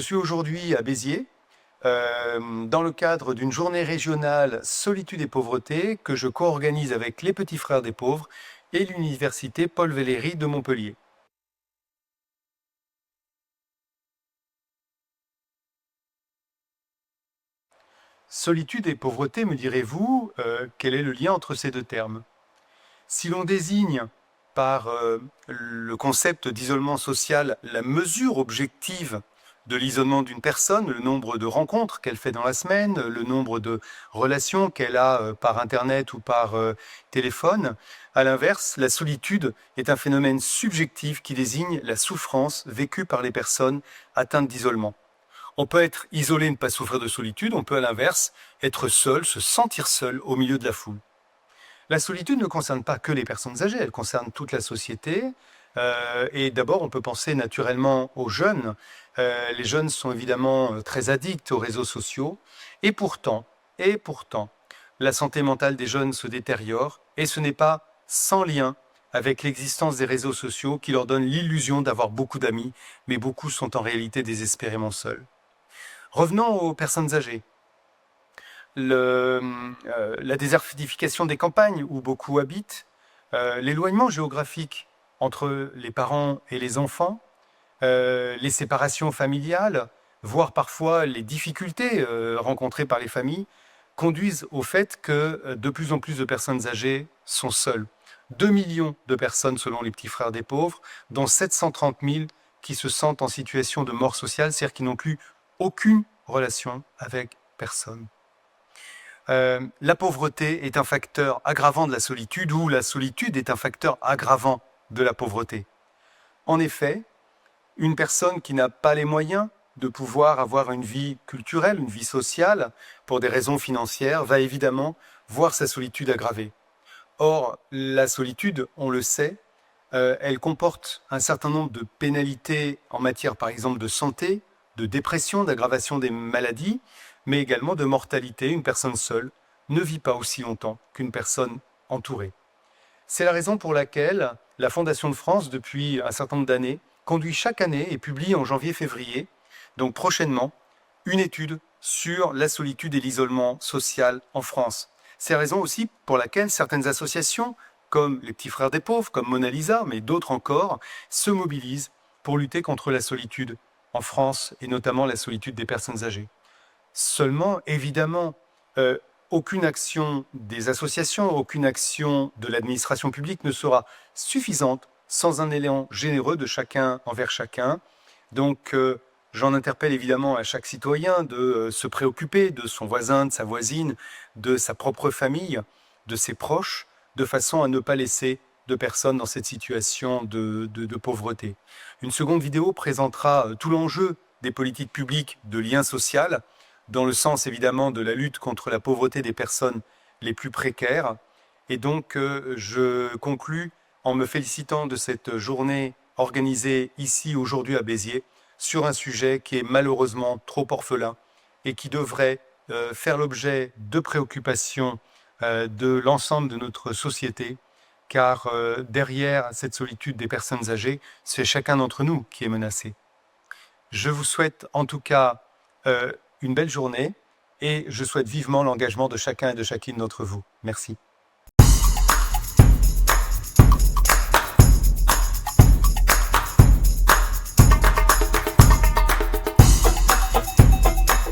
suis aujourd'hui à Béziers, dans le cadre d'une journée régionale Solitude et Pauvreté que je co-organise avec les Petits Frères des Pauvres et l'Université Paul Valéry de Montpellier. Solitude et pauvreté, me direz-vous, quel est le lien entre ces deux termes? Si l'on désigne par le concept d'isolement social la mesure objective de l'isolement d'une personne, le nombre de rencontres qu'elle fait dans la semaine, le nombre de relations qu'elle a par Internet ou par téléphone, à l'inverse, la solitude est un phénomène subjectif qui désigne la souffrance vécue par les personnes atteintes d'isolement. On peut être isolé et ne pas souffrir de solitude, on peut à l'inverse être seul, se sentir seul au milieu de la foule. La solitude ne concerne pas que les personnes âgées, elle concerne toute la société. Et d'abord, on peut penser naturellement aux jeunes. Les jeunes sont évidemment très addicts aux réseaux sociaux. Et pourtant, la santé mentale des jeunes se détériore. Et ce n'est pas sans lien avec l'existence des réseaux sociaux qui leur donnent l'illusion d'avoir beaucoup d'amis, mais beaucoup sont en réalité désespérément seuls. Revenons aux personnes âgées. La désertification des campagnes où beaucoup habitent, l'éloignement géographique entre les parents et les enfants, les séparations familiales, voire parfois les difficultés rencontrées par les familles, conduisent au fait que de plus en plus de personnes âgées sont seules. 2 millions de personnes selon les Petits Frères des Pauvres, dont 730 000 qui se sentent en situation de mort sociale, c'est-à-dire qui n'ont plus aucune relation avec personne. La pauvreté est un facteur aggravant de la solitude ou la solitude est un facteur aggravant de la pauvreté. En effet, une personne qui n'a pas les moyens de pouvoir avoir une vie culturelle, une vie sociale, pour des raisons financières, va évidemment voir sa solitude aggravée. Or, la solitude, on le sait, elle comporte un certain nombre de pénalités en matière, par exemple, de santé, de dépression, d'aggravation des maladies, mais également de mortalité. Une personne seule ne vit pas aussi longtemps qu'une personne entourée. C'est la raison pour laquelle la Fondation de France, depuis un certain nombre d'années, conduit chaque année et publie en janvier-février, donc prochainement, une étude sur la solitude et l'isolement social en France. C'est la raison aussi pour laquelle certaines associations, comme les Petits Frères des Pauvres, comme Mona Lisa, mais d'autres encore, se mobilisent pour lutter contre la solitude en France et notamment la solitude des personnes âgées. Seulement, évidemment, aucune action des associations, aucune action de l'administration publique ne sera suffisante sans un élan généreux de chacun envers chacun. Donc, j'en interpelle évidemment à chaque citoyen de se préoccuper de son voisin, de sa voisine, de sa propre famille, de ses proches, de façon à ne pas laisser de personnes dans cette situation de pauvreté. Une seconde vidéo présentera tout l'enjeu des politiques publiques de lien social, dans le sens évidemment de la lutte contre la pauvreté des personnes les plus précaires. Et donc, je conclus en me félicitant de cette journée organisée ici aujourd'hui à Béziers sur un sujet qui est malheureusement trop orphelin et qui devrait faire l'objet de préoccupations de l'ensemble de notre société, car derrière cette solitude des personnes âgées, c'est chacun d'entre nous qui est menacé. Je vous souhaite en tout cas une belle journée et je souhaite vivement l'engagement de chacun et de chacune d'entre vous. Merci.